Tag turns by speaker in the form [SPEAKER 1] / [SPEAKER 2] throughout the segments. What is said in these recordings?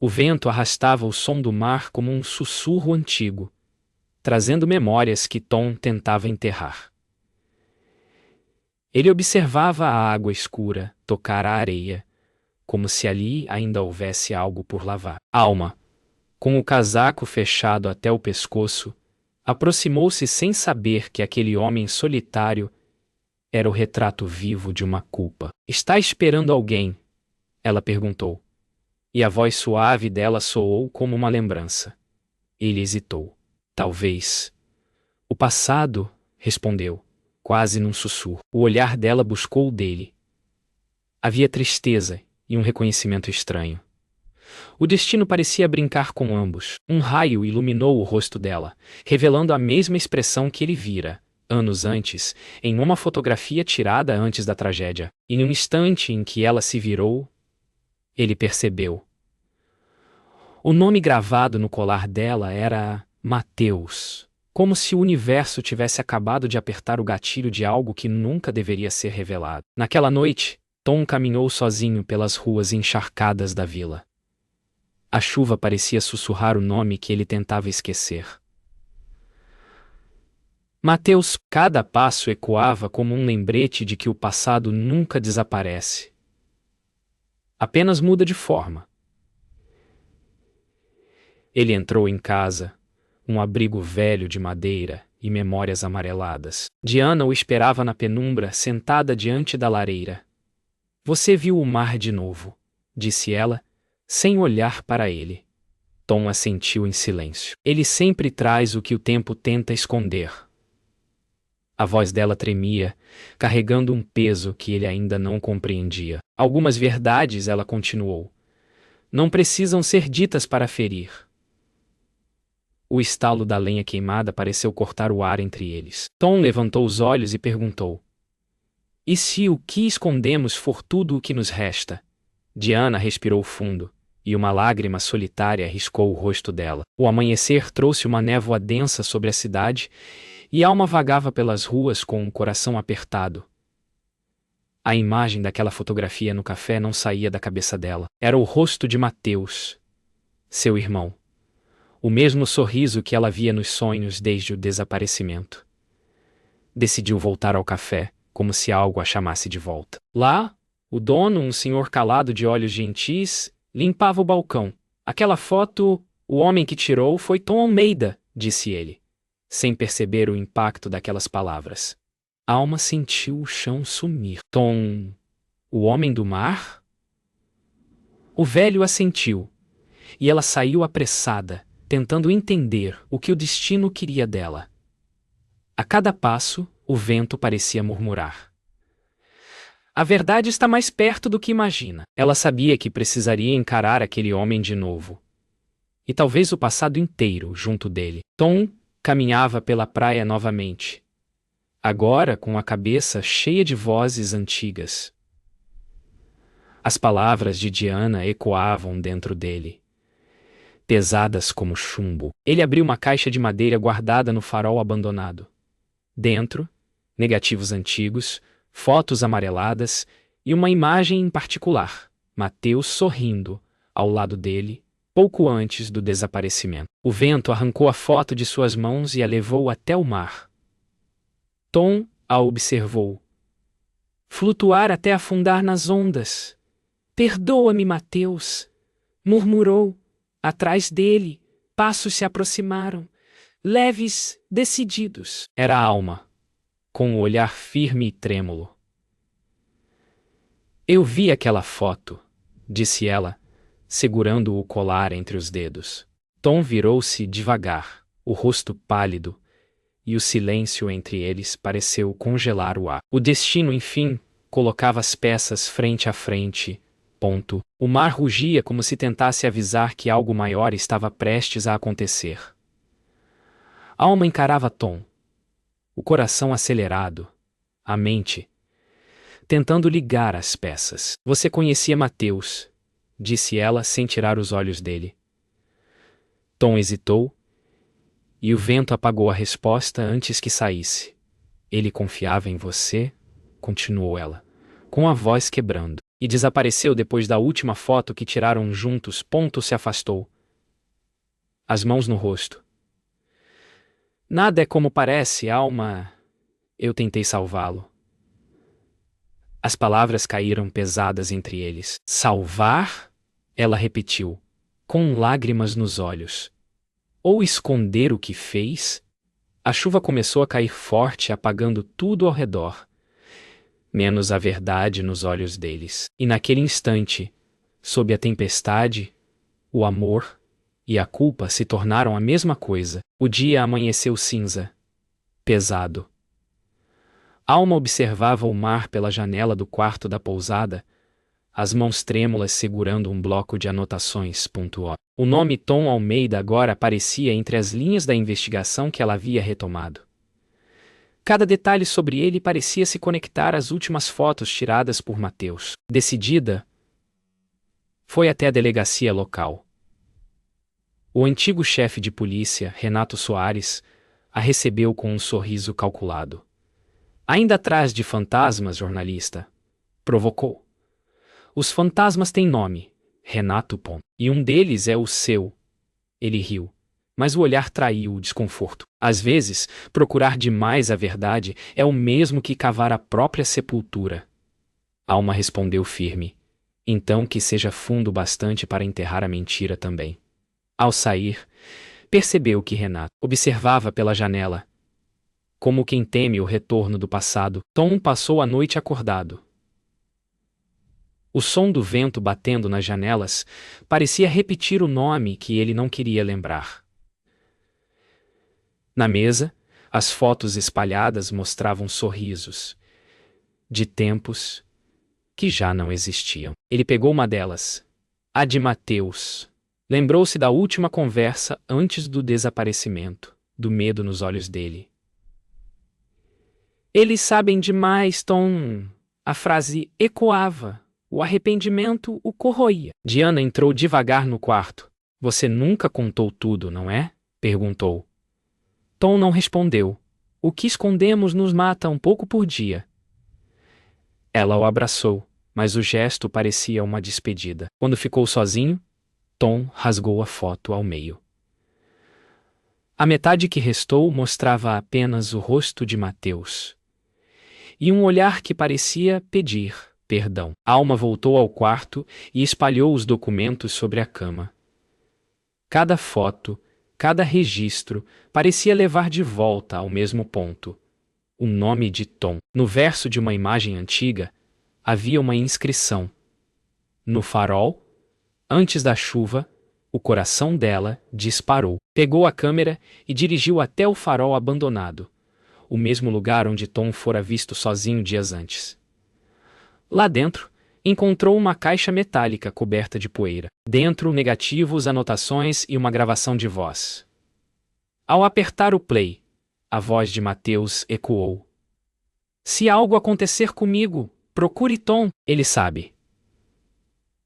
[SPEAKER 1] O vento arrastava o som do mar como um sussurro antigo, trazendo memórias que Tom tentava enterrar. Ele observava a água escura tocar a areia, como se ali ainda houvesse algo por lavar. Alma, com o casaco fechado até o pescoço, aproximou-se sem saber que aquele homem solitário era o retrato vivo de uma culpa. "Está esperando alguém?" ela perguntou. E a voz suave dela soou como uma lembrança. Ele hesitou. "Talvez." "O passado," respondeu, quase num sussurro. O olhar dela buscou o dele. Havia tristeza e um reconhecimento estranho. O destino parecia brincar com ambos. Um raio iluminou o rosto dela, revelando a mesma expressão que ele vira, anos antes, em uma fotografia tirada antes da tragédia. E no instante em que ela se virou, ele percebeu. O nome gravado no colar dela era Mateus, como se o universo tivesse acabado de apertar o gatilho de algo que nunca deveria ser revelado. Naquela noite, Tom caminhou sozinho pelas ruas encharcadas da vila. A chuva parecia sussurrar o nome que ele tentava esquecer. Mateus, cada passo ecoava como um lembrete de que o passado nunca desaparece. Apenas muda de forma. Ele entrou em casa, um abrigo velho de madeira e memórias amareladas. Diana o esperava na penumbra, sentada diante da lareira. "Você viu o mar de novo," disse ela, sem olhar para ele. Tom assentiu em silêncio. "Ele sempre traz o que o tempo tenta esconder." A voz dela tremia, carregando um peso que ele ainda não compreendia. "Algumas verdades," ela continuou, "não precisam ser ditas para ferir." O estalo da lenha queimada pareceu cortar o ar entre eles. Tom levantou os olhos e perguntou: "E se o que escondemos for tudo o que nos resta?" Diana respirou fundo, e uma lágrima solitária riscou o rosto dela. O amanhecer trouxe uma névoa densa sobre a cidade, e Alma vagava pelas ruas com o coração apertado. A imagem daquela fotografia no café não saía da cabeça dela. Era o rosto de Mateus, seu irmão. O mesmo sorriso que ela via nos sonhos desde o desaparecimento. Decidiu voltar ao café, como se algo a chamasse de volta. Lá, o dono, um senhor calado de olhos gentis, limpava o balcão. "Aquela foto, o homem que tirou foi Tom Almeida," disse ele, sem perceber o impacto daquelas palavras. Alma sentiu o chão sumir. "Tom, o homem do mar?" O velho assentiu, e ela saiu apressada, tentando entender o que o destino queria dela. A cada passo, o vento parecia murmurar: "A verdade está mais perto do que imagina." Ela sabia que precisaria encarar aquele homem de novo. E talvez o passado inteiro junto dele. Tom caminhava pela praia novamente, agora com a cabeça cheia de vozes antigas. As palavras de Diana ecoavam dentro dele, pesadas como chumbo. Ele abriu uma caixa de madeira guardada no farol abandonado. Dentro, negativos antigos, fotos amareladas e uma imagem em particular, Mateus sorrindo, ao lado dele, pouco antes do desaparecimento. O vento arrancou a foto de suas mãos e a levou até o mar. Tom a observou. Flutuar até afundar nas ondas. "Perdoa-me, Mateus," murmurou. Atrás dele, passos se aproximaram, leves, decididos. Era a Alma, com o olhar firme e trêmulo. "Eu vi aquela foto," disse ela, segurando o colar entre os dedos. Tom virou-se devagar, o rosto pálido, e o silêncio entre eles pareceu congelar o ar. O destino, enfim, colocava as peças frente a frente. Ponto. O mar rugia como se tentasse avisar que algo maior estava prestes a acontecer. A alma encarava Tom, o coração acelerado, a mente tentando ligar as peças. "Você conhecia Mateus," disse ela sem tirar os olhos dele. Tom hesitou, e o vento apagou a resposta antes que saísse. "Ele confiava em você?" continuou ela, com a voz quebrando. E desapareceu depois da última foto que tiraram juntos. Se afastou. As mãos no rosto. Nada é como parece, Alma. Eu tentei salvá-lo. As palavras caíram pesadas entre eles. Salvar? Ela repetiu, com lágrimas nos olhos. Ou esconder o que fez? A chuva começou a cair forte, apagando tudo ao redor, menos a verdade nos olhos deles. E naquele instante, sob a tempestade, o amor e a culpa se tornaram a mesma coisa. O dia amanheceu cinza, pesado. Alma observava o mar pela janela do quarto da pousada, as mãos trêmulas segurando um bloco de anotações. O nome Tom Almeida agora aparecia entre as linhas da investigação que ela havia retomado. Cada detalhe sobre ele parecia se conectar às últimas fotos tiradas por Mateus. Decidida, foi até a delegacia local. O antigo chefe de polícia, Renato Soares, a recebeu com um sorriso calculado. Ainda atrás de fantasmas, jornalista? Provocou. Os fantasmas têm nome, Renato. E um deles é o seu. Ele riu, mas o olhar traiu o desconforto. Às vezes, procurar demais a verdade é o mesmo que cavar a própria sepultura. Alma respondeu firme. Então que seja fundo bastante para enterrar a mentira também. Ao sair, percebeu que Renato observava pela janela. Como quem teme o retorno do passado, Tom passou a noite acordado. O som do vento batendo nas janelas parecia repetir o nome que ele não queria lembrar. Na mesa, as fotos espalhadas mostravam sorrisos, de tempos que já não existiam. Ele pegou uma delas, a de Mateus. Lembrou-se da última conversa antes do desaparecimento, do medo nos olhos dele. Eles sabem demais, Tom. A frase ecoava. O arrependimento o corroía. Diana entrou devagar no quarto. Você nunca contou tudo, não é? Perguntou. Tom não respondeu. O que escondemos nos mata um pouco por dia. Ela o abraçou, mas o gesto parecia uma despedida. Quando ficou sozinho, Tom rasgou a foto ao meio. A metade que restou mostrava apenas o rosto de Mateus. E um olhar que parecia pedir perdão. Alma voltou ao quarto e espalhou os documentos sobre a cama. Cada foto, cada registro, parecia levar de volta ao mesmo ponto. O nome de Tom. No verso de uma imagem antiga, havia uma inscrição. No farol, antes da chuva, o coração dela disparou. Pegou a câmera e dirigiu até o farol abandonado, o mesmo lugar onde Tom fora visto sozinho dias antes. Lá dentro, encontrou uma caixa metálica coberta de poeira. Dentro, negativos, anotações e uma gravação de voz. Ao apertar o play, a voz de Mateus ecoou. Se algo acontecer comigo, procure Tom, ele sabe.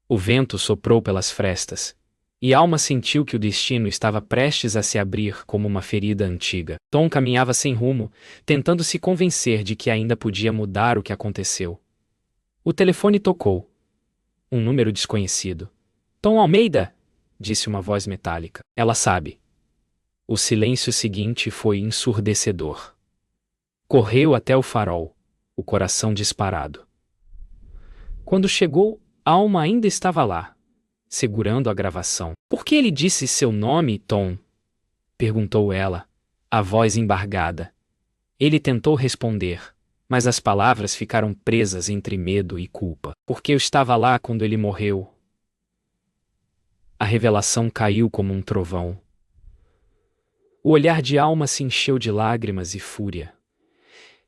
[SPEAKER 1] O vento soprou pelas frestas, e Alma sentiu que o destino estava prestes a se abrir como uma ferida antiga. Tom caminhava sem rumo, tentando se convencer de que ainda podia mudar o que aconteceu. O telefone tocou. Um número desconhecido. Tom Almeida, disse uma voz metálica. Ela sabe. O silêncio seguinte foi ensurdecedor. Correu até o farol, o coração disparado. Quando chegou, Alma ainda estava lá, segurando a gravação. Por que ele disse seu nome, Tom? Perguntou ela, a voz embargada. Ele tentou responder, mas as palavras ficaram presas entre medo e culpa. Porque eu estava lá quando ele morreu. A revelação caiu como um trovão. O olhar de Alma se encheu de lágrimas e fúria.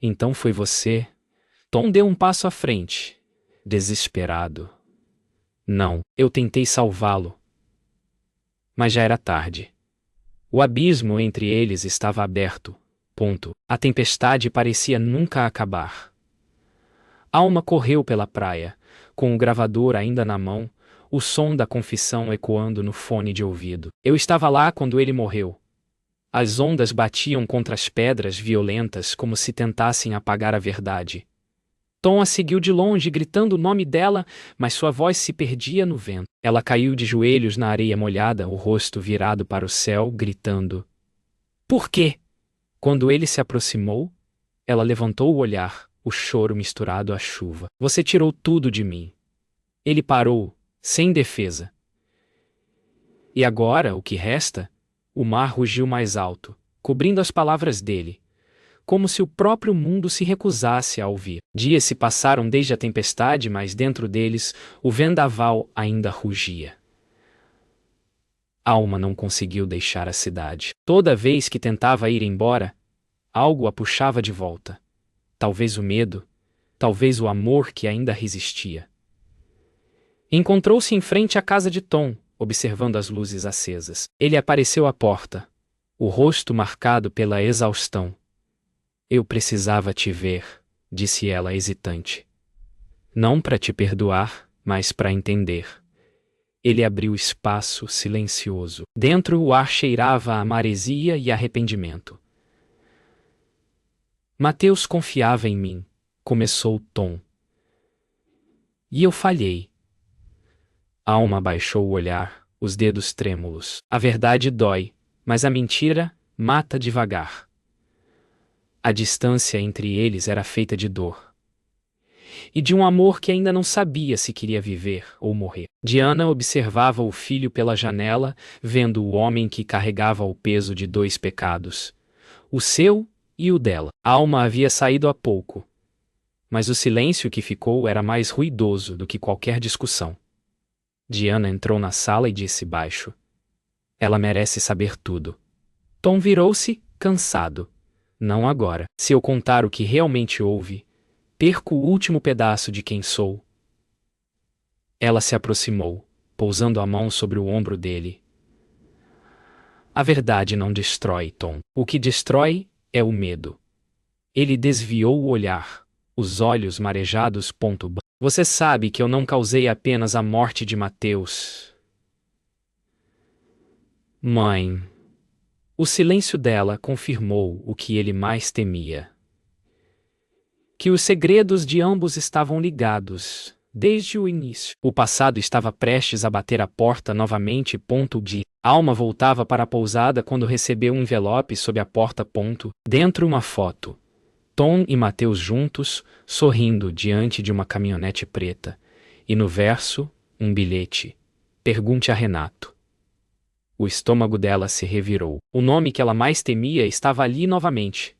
[SPEAKER 1] Então foi você? Tom deu um passo à frente, desesperado. Não, eu tentei salvá-lo. Mas já era tarde. O abismo entre eles estava aberto. A tempestade parecia nunca acabar. Alma correu pela praia, com o gravador ainda na mão, o som da confissão ecoando no fone de ouvido. Eu estava lá quando ele morreu. As ondas batiam contra as pedras violentas como se tentassem apagar a verdade. Tom a seguiu de longe, gritando o nome dela, mas sua voz se perdia no vento. Ela caiu de joelhos na areia molhada, o rosto virado para o céu, gritando: Por quê? Quando ele se aproximou, ela levantou o olhar, o choro misturado à chuva. Você tirou tudo de mim. Ele parou, sem defesa. E agora, o que resta? O mar rugiu mais alto, cobrindo as palavras dele, como se o próprio mundo se recusasse a ouvir. Dias se passaram desde a tempestade, mas dentro deles, o vendaval ainda rugia. Alma não conseguiu deixar a cidade. Toda vez que tentava ir embora, algo a puxava de volta. Talvez o medo, talvez o amor que ainda resistia. Encontrou-se em frente à casa de Tom, observando as luzes acesas. Ele apareceu à porta, o rosto marcado pela exaustão. Eu precisava te ver, disse ela hesitante. Não para te perdoar, mas para entender. Ele abriu espaço silencioso. Dentro o ar cheirava a maresia e arrependimento. Mateus confiava em mim, começou Tom. E eu falhei. Alma baixou o olhar, os dedos trêmulos. A verdade dói, mas a mentira mata devagar. A distância entre eles era feita de dor. E de um amor que ainda não sabia se queria viver ou morrer. Diana observava o filho pela janela, vendo o homem que carregava o peso de 2 pecados. O seu e o dela. Alma havia saído há pouco. Mas o silêncio que ficou era mais ruidoso do que qualquer discussão. Diana entrou na sala e disse baixo: Ela merece saber tudo. Tom virou-se, cansado. Não agora. Se eu contar o que realmente houve, perco o último pedaço de quem sou. Ela se aproximou, pousando a mão sobre o ombro dele. A verdade não destrói, Tom. O que destrói é o medo. Ele desviou o olhar, os olhos marejados. Você sabe que eu não causei apenas a morte de Mateus. Mãe. O silêncio dela confirmou o que ele mais temia. Que os segredos de ambos estavam ligados, desde o início. O passado estava prestes a bater a porta novamente. Alma voltava para a pousada quando recebeu um envelope sob a porta. Dentro uma foto. Tom e Mateus juntos, sorrindo diante de uma caminhonete preta. E no verso, um bilhete. Pergunte a Renato. O estômago dela se revirou. O nome que ela mais temia estava ali novamente.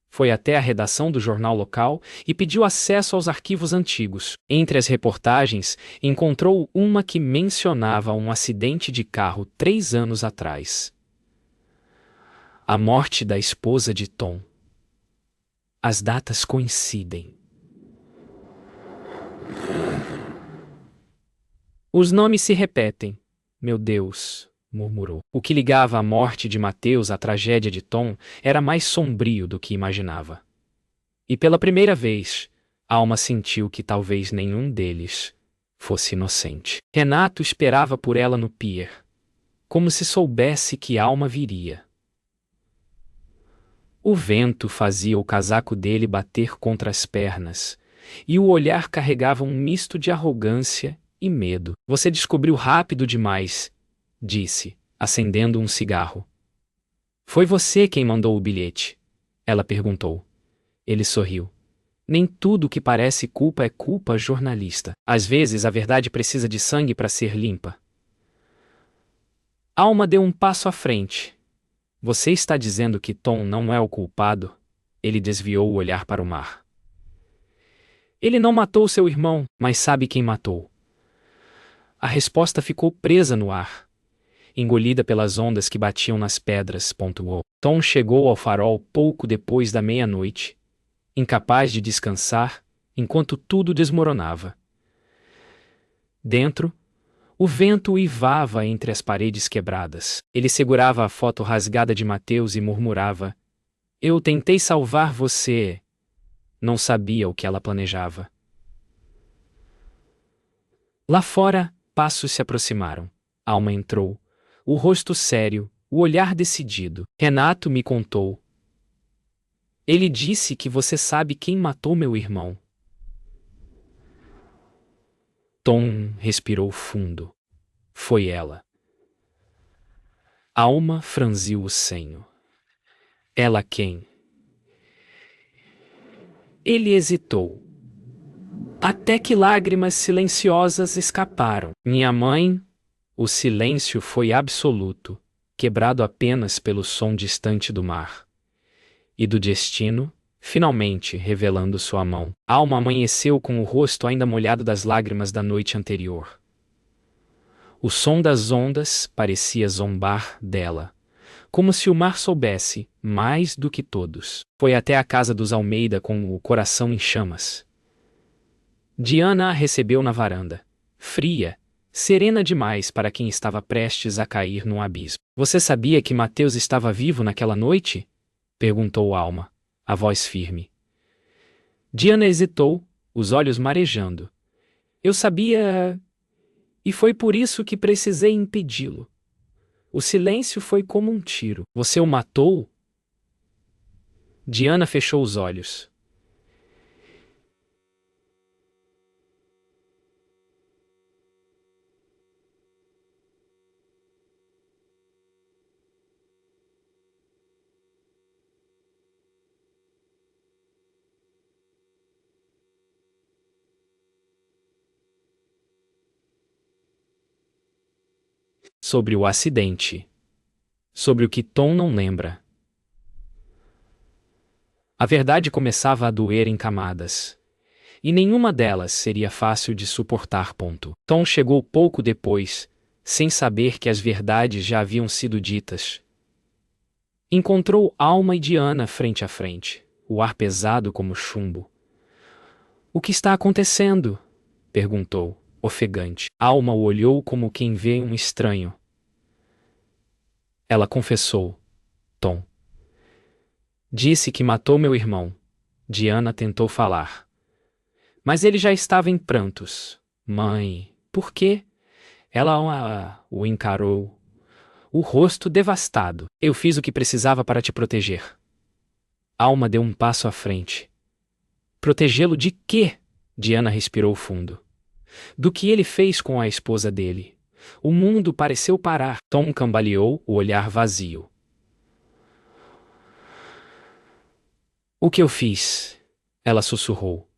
[SPEAKER 1] Foi até a redação do jornal local e pediu acesso aos arquivos antigos. Entre as reportagens, encontrou uma que mencionava um acidente de carro 3 anos atrás. A morte da esposa de Tom. As datas coincidem. Os nomes se repetem. Meu Deus, murmurou. O que ligava a morte de Mateus à tragédia de Tom era mais sombrio do que imaginava. E pela primeira vez, Alma sentiu que talvez nenhum deles fosse inocente. Renato esperava por ela no pier, como se soubesse que Alma viria. O vento fazia o casaco dele bater contra as pernas, e o olhar carregava um misto de arrogância e medo. Você descobriu rápido demais, disse, acendendo um cigarro. Foi você quem mandou o bilhete? Ela perguntou. Ele sorriu. Nem tudo que parece culpa é culpa, jornalista. Às vezes a verdade precisa de sangue para ser limpa. Alma deu um passo à frente. Você está dizendo que Tom não é o culpado? Ele desviou o olhar para o mar. Ele não matou seu irmão, mas sabe quem matou. A resposta ficou presa no ar, engolida pelas ondas que batiam nas pedras. Tom chegou ao farol pouco depois da meia-noite, incapaz de descansar, enquanto tudo desmoronava. Dentro, o vento uivava entre as paredes quebradas. Ele segurava a foto rasgada de Mateus e murmurava: Eu tentei salvar você. Não sabia o que ela planejava. Lá fora, passos se aproximaram. Alma entrou, o rosto sério, o olhar decidido. Renato me contou. Ele disse que você sabe quem matou meu irmão. Tom respirou fundo. Foi ela. Alma franziu o senho. Ela quem? Ele hesitou. Até que lágrimas silenciosas escaparam. Minha mãe? O silêncio foi absoluto, quebrado apenas pelo som distante do mar. E do destino, finalmente revelando sua mão. Alma amanheceu com o rosto ainda molhado das lágrimas da noite anterior. O som das ondas parecia zombar dela, como se o mar soubesse mais do que todos. Foi até a casa dos Almeida com o coração em chamas. Diana a recebeu na varanda, fria, serena demais para quem estava prestes a cair num abismo. Você sabia que Mateus estava vivo naquela noite? Perguntou Alma, a voz firme. Diana hesitou, os olhos marejando. Eu sabia... E foi por isso que precisei impedi-lo. O silêncio foi como um tiro. Você o matou? Diana fechou os olhos. Sobre o acidente. Sobre o que Tom não lembra. A verdade começava a doer em camadas. E nenhuma delas seria fácil de suportar. Tom chegou pouco depois, sem saber que as verdades já haviam sido ditas. Encontrou Alma e Diana frente a frente, o ar pesado como chumbo. O que está acontecendo? Perguntou, ofegante. Alma o olhou como quem vê um estranho. Ela confessou. Tom. Disse que matou meu irmão. Diana tentou falar. Mas ele já estava em prantos. Mãe, por quê? Ela o encarou, o rosto devastado. Eu fiz o que precisava para te proteger. Alma deu um passo à frente. Protegê-lo de quê? Diana respirou fundo. Do que ele fez com a esposa dele. O mundo pareceu parar. Tom cambaleou, o olhar vazio. O que eu fiz? Ela sussurrou.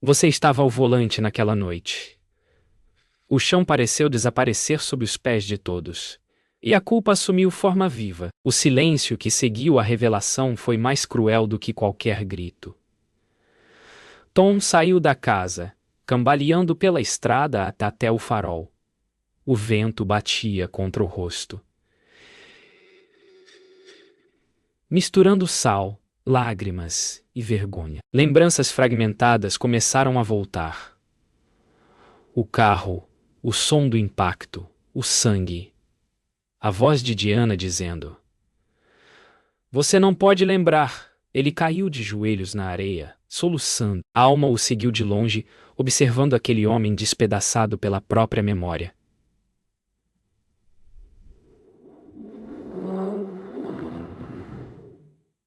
[SPEAKER 1] Você estava ao volante naquela noite. O chão pareceu desaparecer sob os pés de todos. E a culpa assumiu forma viva. O silêncio que seguiu a revelação foi mais cruel do que qualquer grito. Tom saiu da casa, cambaleando pela estrada até o farol. O vento batia contra o rosto, misturando sal, lágrimas e vergonha. Lembranças fragmentadas começaram a voltar. O carro, o som do impacto, o sangue. A voz de Diana dizendo: Você não pode lembrar. Ele caiu de joelhos na areia, soluçando. A alma o seguiu de longe, observando aquele homem despedaçado pela própria memória.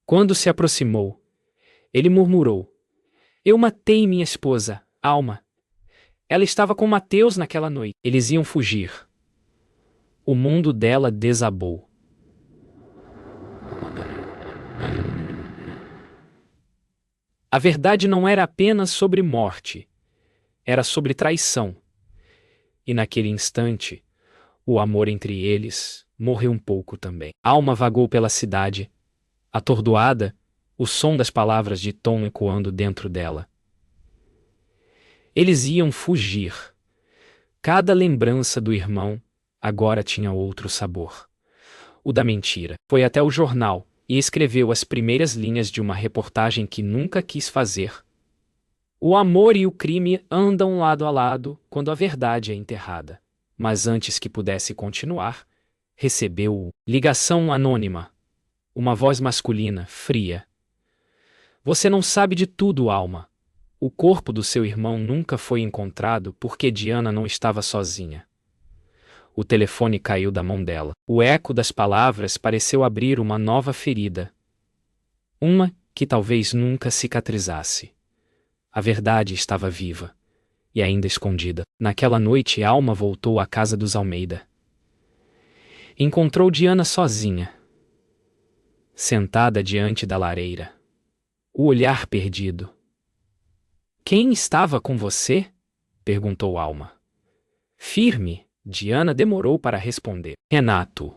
[SPEAKER 1] Quando se aproximou, ele murmurou: Eu matei minha esposa, Alma. Ela estava com Mateus naquela noite. Eles iam fugir. O mundo dela desabou. A verdade não era apenas sobre morte, era sobre traição. E naquele instante, o amor entre eles morreu um pouco também. Alma vagou pela cidade, atordoada, o som das palavras de Tom ecoando dentro dela. Eles iam fugir. Cada lembrança do irmão agora tinha outro sabor. O da mentira. Foi até o jornal e escreveu as primeiras linhas de uma reportagem que nunca quis fazer. O amor e o crime andam lado a lado quando a verdade é enterrada. Mas antes que pudesse continuar, recebeu ligação anônima. Uma voz masculina, fria. Você não sabe de tudo, Alma. O corpo do seu irmão nunca foi encontrado porque Diana não estava sozinha. O telefone caiu da mão dela. O eco das palavras pareceu abrir uma nova ferida. Uma que talvez nunca cicatrizasse. A verdade estava viva, e ainda escondida. Naquela noite, Alma voltou à casa dos Almeida. Encontrou Diana sozinha, sentada diante da lareira, o olhar perdido. Quem estava com você? Perguntou Alma. Firme, Diana demorou para responder. Renato.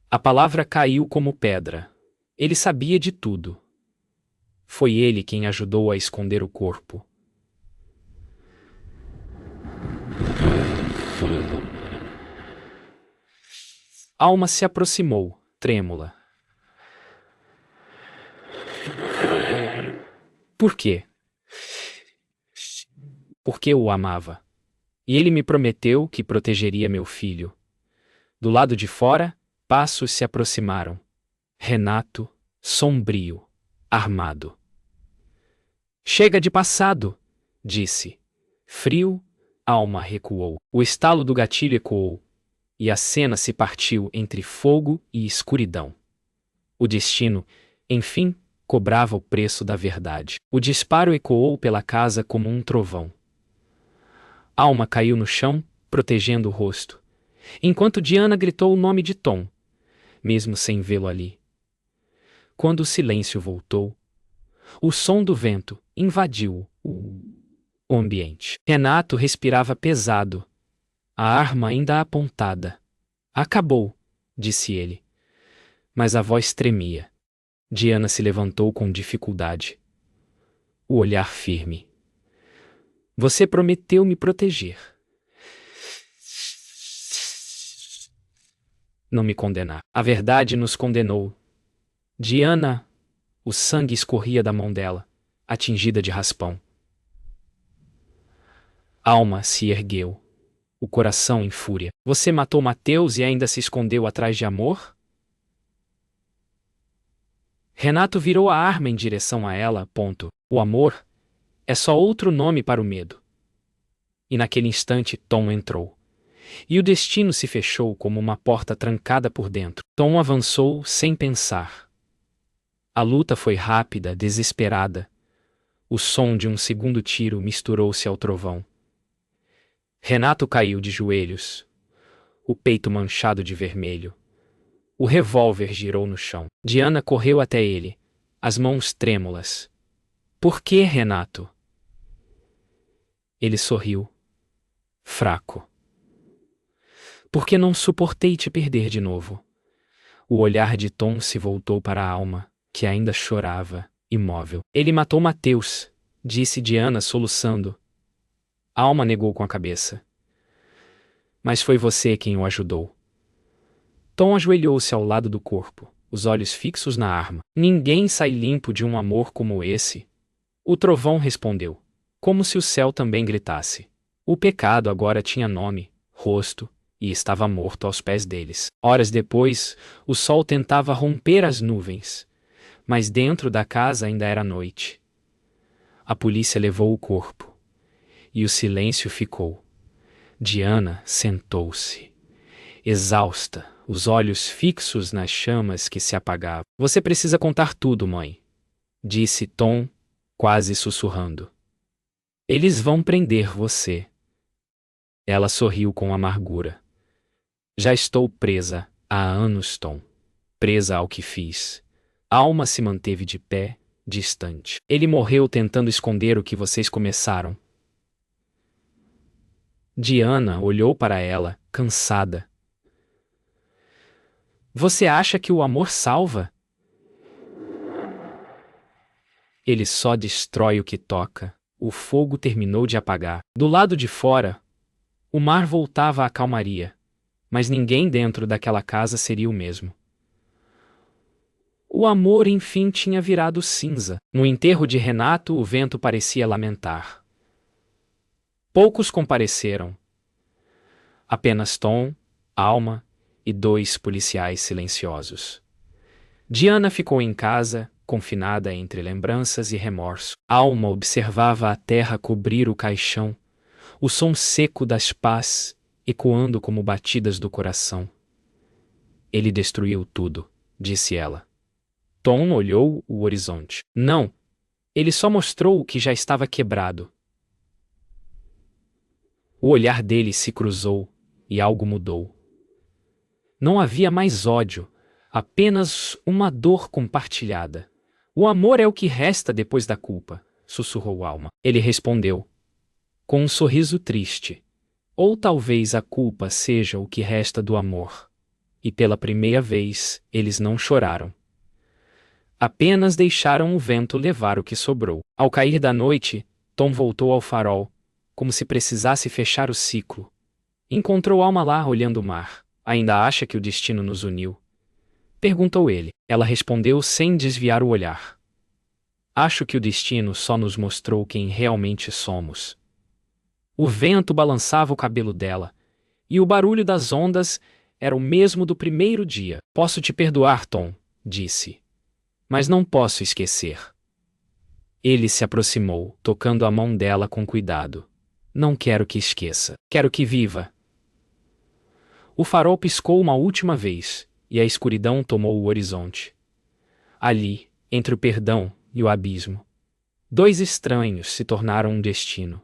[SPEAKER 1] A palavra caiu como pedra. Ele sabia de tudo. Foi ele quem ajudou a esconder o corpo. Alma se aproximou, trêmula. Por quê? Porque eu o amava. E ele me prometeu que protegeria meu filho. Do lado de fora, passos se aproximaram. Renato, sombrio, armado. Chega de passado, disse. Frio, Alma recuou. O estalo do gatilho ecoou, e a cena se partiu entre fogo e escuridão. O destino, enfim, cobrava o preço da verdade. O disparo ecoou pela casa como um trovão. Alma caiu no chão, protegendo o rosto, enquanto Diana gritou o nome de Tom, mesmo sem vê-lo ali. Quando o silêncio voltou, o som do vento invadiu o ambiente. Renato respirava pesado, a arma ainda apontada. Acabou, disse ele. Mas a voz tremia. Diana se levantou com dificuldade. O olhar firme. Você prometeu me proteger. Não me condenar. A verdade nos condenou. Diana, o sangue escorria da mão dela, atingida de raspão. Alma se ergueu, o coração em fúria. Você matou Mateus e ainda se escondeu atrás de amor? Renato virou a arma em direção a ela. O amor é só outro nome para o medo. E naquele instante Tom entrou. E o destino se fechou como uma porta trancada por dentro. Tom avançou sem pensar. A luta foi rápida, desesperada. O som de um segundo tiro misturou-se ao trovão. Renato caiu de joelhos, o peito manchado de vermelho. O revólver girou no chão. Diana correu até ele, as mãos trêmulas. Por que, Renato? Ele sorriu, fraco. Porque não suportei te perder de novo. O olhar de Tom se voltou para a Alma, que ainda chorava, imóvel. Ele matou Mateus, disse Diana soluçando. A Alma negou com a cabeça. Mas foi você quem o ajudou. Tom ajoelhou-se ao lado do corpo, os olhos fixos na arma. Ninguém sai limpo de um amor como esse. O trovão respondeu, como se o céu também gritasse. O pecado agora tinha nome, rosto, e estava morto aos pés deles. Horas depois, o sol tentava romper as nuvens, mas dentro da casa ainda era noite. A polícia levou o corpo, e o silêncio ficou. Diana sentou-se, exausta, os olhos fixos nas chamas que se apagavam. Você precisa contar tudo, mãe, disse Tom, quase sussurrando. Eles vão prender você. Ela sorriu com amargura. Já estou presa há anos, Tom. Presa ao que fiz. A Alma se manteve de pé, distante. Ele morreu tentando esconder o que vocês começaram. Diana olhou para ela, cansada. Você acha que o amor salva? Ele só destrói o que toca. O fogo terminou de apagar. Do lado de fora, o mar voltava à calmaria, mas ninguém dentro daquela casa seria o mesmo. O amor, enfim, tinha virado cinza. No enterro de Renato, o vento parecia lamentar. Poucos compareceram. Apenas Tom, Alma e 2 policiais silenciosos. Diana ficou em casa, confinada entre lembranças e remorso. Alma observava a terra cobrir o caixão, o som seco das pás ecoando como batidas do coração. Ele destruiu tudo, disse ela. Tom olhou o horizonte. Não. Ele só mostrou o que já estava quebrado. O olhar dele se cruzou, e algo mudou. Não havia mais ódio, apenas uma dor compartilhada. O amor é o que resta depois da culpa, sussurrou Alma. Ele respondeu, com um sorriso triste. Ou talvez a culpa seja o que resta do amor. E pela primeira vez, eles não choraram. Apenas deixaram o vento levar o que sobrou. Ao cair da noite, Tom voltou ao farol, como se precisasse fechar o ciclo. Encontrou Alma lá olhando o mar. Ainda acha que o destino nos uniu? Perguntou ele. Ela respondeu sem desviar o olhar. Acho que o destino só nos mostrou quem realmente somos. O vento balançava o cabelo dela, e o barulho das ondas era o mesmo do primeiro dia. Posso te perdoar, Tom, disse. Mas não posso esquecer. Ele se aproximou, tocando a mão dela com cuidado. Não quero que esqueça. Quero que viva. O farol piscou uma última vez, e a escuridão tomou o horizonte. Ali, entre o perdão e o abismo, dois estranhos se tornaram um destino.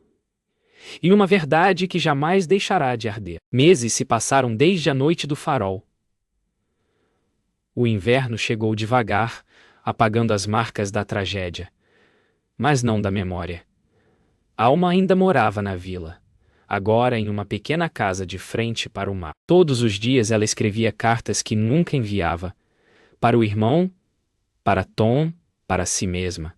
[SPEAKER 1] E uma verdade que jamais deixará de arder. Meses se passaram desde a noite do farol. O inverno chegou devagar, apagando as marcas da tragédia, mas não da memória. Alma ainda morava na vila, agora em uma pequena casa de frente para o mar. Todos os dias ela escrevia cartas que nunca enviava, para o irmão, para Tom, para si mesma.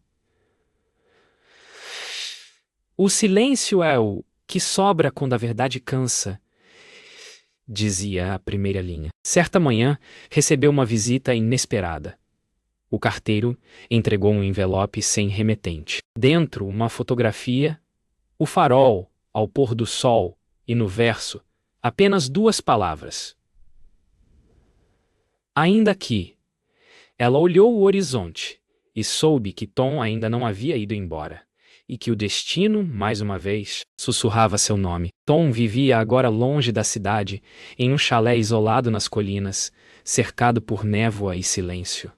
[SPEAKER 1] O silêncio é o que sobra quando a verdade cansa, dizia a primeira linha. Certa manhã, recebeu uma visita inesperada. O carteiro entregou um envelope sem remetente. Dentro, uma fotografia, o farol, ao pôr do sol, e no verso, apenas 2 palavras. Ainda aqui. Ela olhou o horizonte e soube que Tom ainda não havia ido embora, e que o destino, mais uma vez, sussurrava seu nome. Tom vivia agora longe da cidade, em um chalé isolado nas colinas, cercado por névoa e silêncio.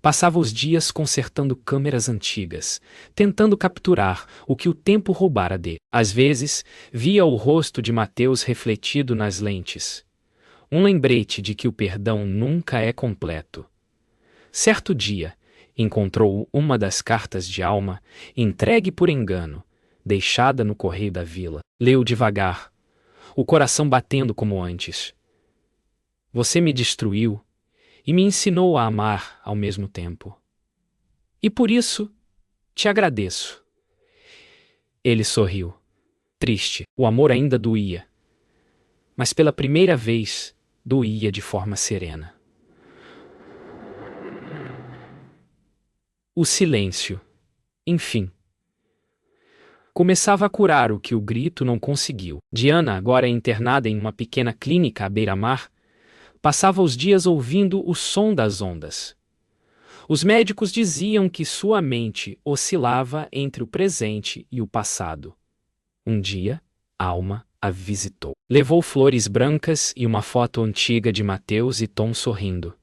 [SPEAKER 1] Passava os dias consertando câmeras antigas, tentando capturar o que o tempo roubara dele. Às vezes, via o rosto de Mateus refletido nas lentes. Um lembrete de que o perdão nunca é completo. Certo dia, encontrou uma das cartas de Alma, entregue por engano, deixada no correio da vila. Leu devagar, o coração batendo como antes. Você me destruiu e me ensinou a amar ao mesmo tempo. E por isso, te agradeço. Ele sorriu. Triste, o amor ainda doía. Mas pela primeira vez, doía de forma serena. O silêncio, enfim, começava a curar o que o grito não conseguiu. Diana, agora internada em uma pequena clínica à beira-mar, passava os dias ouvindo o som das ondas. Os médicos diziam que sua mente oscilava entre o presente e o passado. Um dia, Alma a visitou. Levou flores brancas e uma foto antiga de Mateus e Tom sorrindo.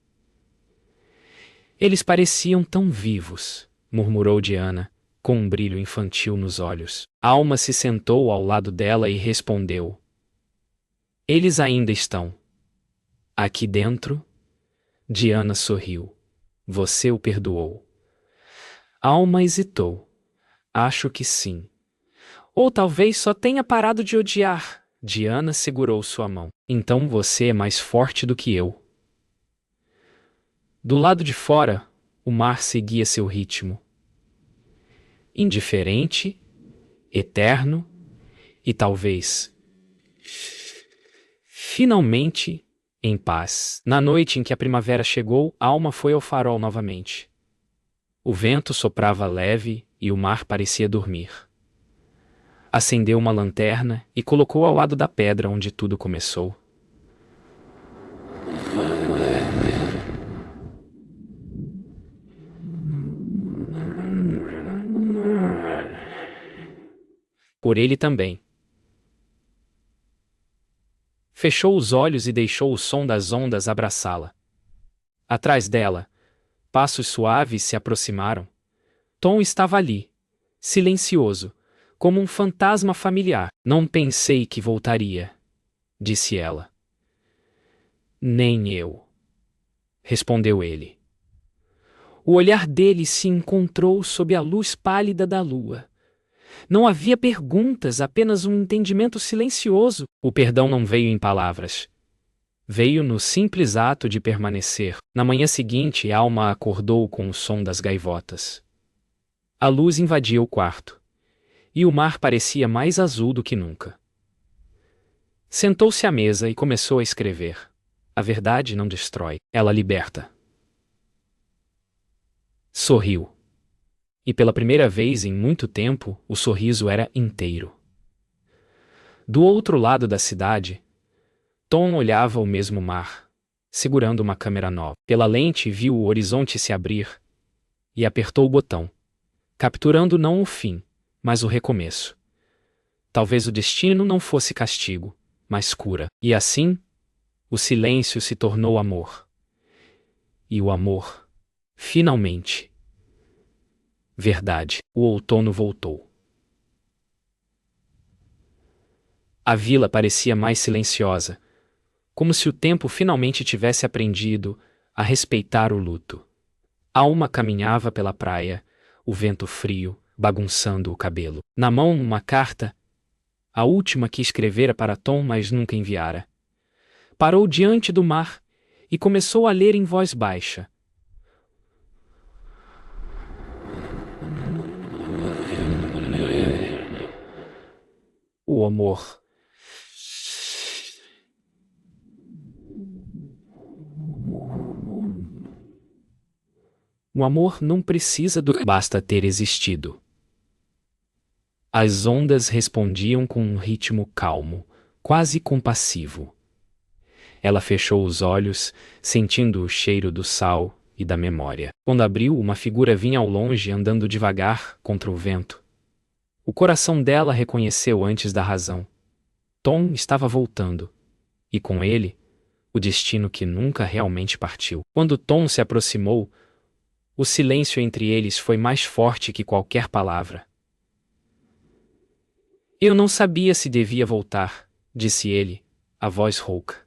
[SPEAKER 1] Eles pareciam tão vivos, murmurou Diana, com um brilho infantil nos olhos. Alma se sentou ao lado dela e respondeu. Eles ainda estão. Aqui dentro? Diana sorriu. Você o perdoou. Alma hesitou. Acho que sim. Ou talvez só tenha parado de odiar. Diana segurou sua mão. Então você é mais forte do que eu. Do lado de fora, o mar seguia seu ritmo. Indiferente, eterno e talvez, finalmente, em paz. Na noite em que a primavera chegou, Alma foi ao farol novamente. O vento soprava leve e o mar parecia dormir. Acendeu uma lanterna e colocou ao lado da pedra onde tudo começou. Por ele também. Fechou os olhos e deixou o som das ondas abraçá-la. Atrás dela, Passos suaves se aproximaram. Tom estava ali, silencioso, como um fantasma familiar. Não pensei que voltaria, disse ela. Nem eu, respondeu ele. O olhar dele se encontrou sob a luz pálida da lua. Não havia perguntas, apenas um entendimento silencioso. O perdão não veio em palavras. Veio no simples ato de permanecer. Na manhã seguinte, Alma acordou com o som das gaivotas. A luz invadia o quarto. E o mar parecia mais azul do que nunca. Sentou-se à mesa e começou a escrever. A verdade não destrói, ela liberta. Sorriu. E pela primeira vez em muito tempo, o sorriso era inteiro. Do outro lado da cidade, Tom olhava o mesmo mar, segurando uma câmera nova. Pela lente viu o horizonte se abrir e apertou o botão, capturando não o fim, mas o recomeço. Talvez o destino não fosse castigo, mas cura. E assim, o silêncio se tornou amor. E o amor, finalmente, verdade. O outono voltou. A vila parecia mais silenciosa, como se o tempo finalmente tivesse aprendido a respeitar o luto. Alma caminhava pela praia, o vento frio, bagunçando o cabelo. Na mão uma carta, a última que escrevera para Tom, mas nunca enviara. Parou diante do mar e começou a ler em voz baixa. O amor. O amor não precisa basta ter existido. As ondas respondiam com um ritmo calmo, quase compassivo. Ela fechou os olhos, sentindo o cheiro do sal e da memória. Quando abriu, uma figura vinha ao longe andando devagar contra o vento. O coração dela reconheceu antes da razão. Tom estava voltando. E com ele, o destino que nunca realmente partiu. Quando Tom se aproximou, o silêncio entre eles foi mais forte que qualquer palavra. Eu não sabia se devia voltar, disse ele, a voz rouca.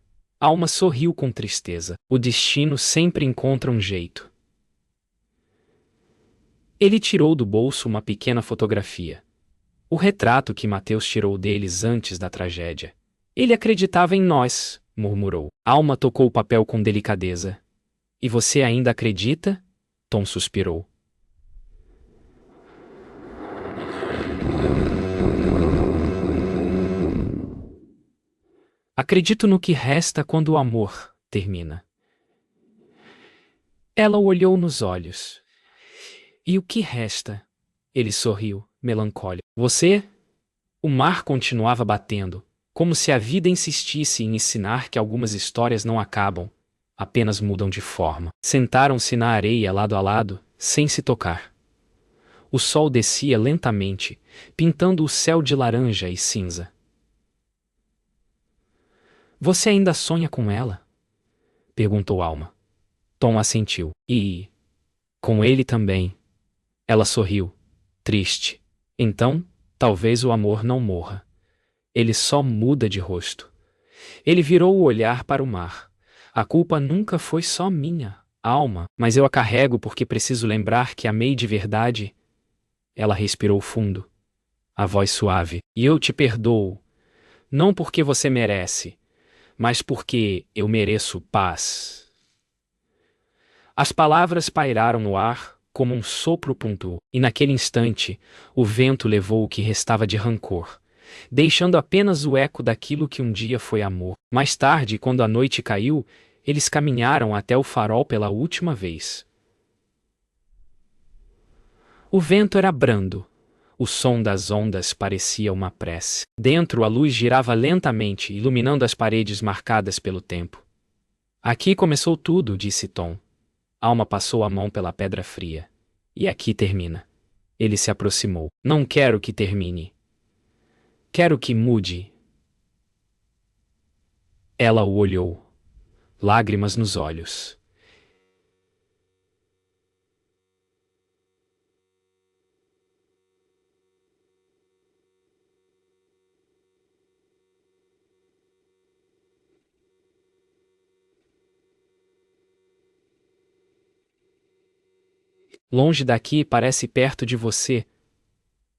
[SPEAKER 1] Alma sorriu com tristeza. O destino sempre encontra um jeito. Ele tirou do bolso uma pequena fotografia. O retrato que Mateus tirou deles antes da tragédia. Ele acreditava em nós, murmurou. Alma tocou o papel com delicadeza. E você ainda acredita? Tom suspirou. Acredito no que resta quando o amor termina. Ela o olhou nos olhos. E o que resta? Ele sorriu, melancólico. Você? O mar continuava batendo, como se a vida insistisse em ensinar que algumas histórias não acabam, apenas mudam de forma. Sentaram-se na areia lado a lado, sem se tocar. O sol descia lentamente, pintando o céu de laranja e cinza. Você ainda sonha com ela? Perguntou Alma. Tom assentiu. E com ele também. Ela sorriu, triste. Então, talvez o amor não morra. Ele só muda de rosto. Ele virou o olhar para o mar. A culpa nunca foi só minha, Alma, mas eu a carrego porque preciso lembrar que amei de verdade. Ela respirou fundo, a voz suave. E eu te perdoo. Não porque você merece, mas porque eu mereço paz. As palavras pairaram no ar como um sopro pontuou, e naquele instante, o vento levou o que restava de rancor, deixando apenas o eco daquilo que um dia foi amor. Mais tarde, quando a noite caiu, eles caminharam até o farol pela última vez. O vento era brando. O som das ondas parecia uma prece. Dentro, a luz girava lentamente, iluminando as paredes marcadas pelo tempo. Aqui começou tudo, disse Tom. Alma passou a mão pela pedra fria. E aqui termina. Ele se aproximou. Não quero que termine. Quero que mude. Ela o olhou. Lágrimas nos olhos. Longe daqui parece perto de você.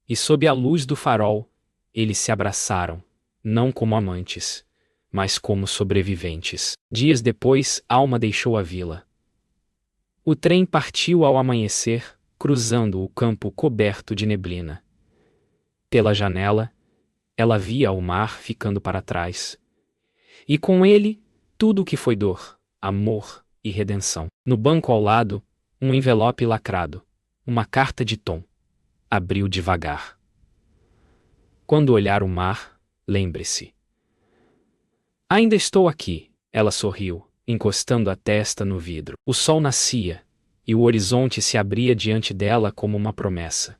[SPEAKER 1] E sob a luz do farol, eles se abraçaram, não como amantes, mas como sobreviventes. Dias depois, Alma deixou a vila. O trem partiu ao amanhecer, cruzando o campo coberto de neblina. Pela janela, ela via o mar ficando para trás. E com ele, tudo o que foi dor, amor e redenção. No banco ao lado, um envelope lacrado, uma carta de Tom. Abriu devagar. Quando olhar o mar, lembre-se. Ainda estou aqui, ela sorriu, encostando a testa no vidro. O sol nascia, e o horizonte se abria diante dela como uma promessa.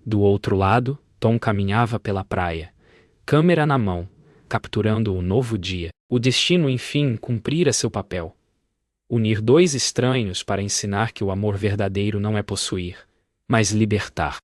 [SPEAKER 1] Do outro lado, Tom caminhava pela praia, câmera na mão, capturando o novo dia. O destino, enfim, cumprira seu papel. Unir dois estranhos para ensinar que o amor verdadeiro não é possuir, mas libertar.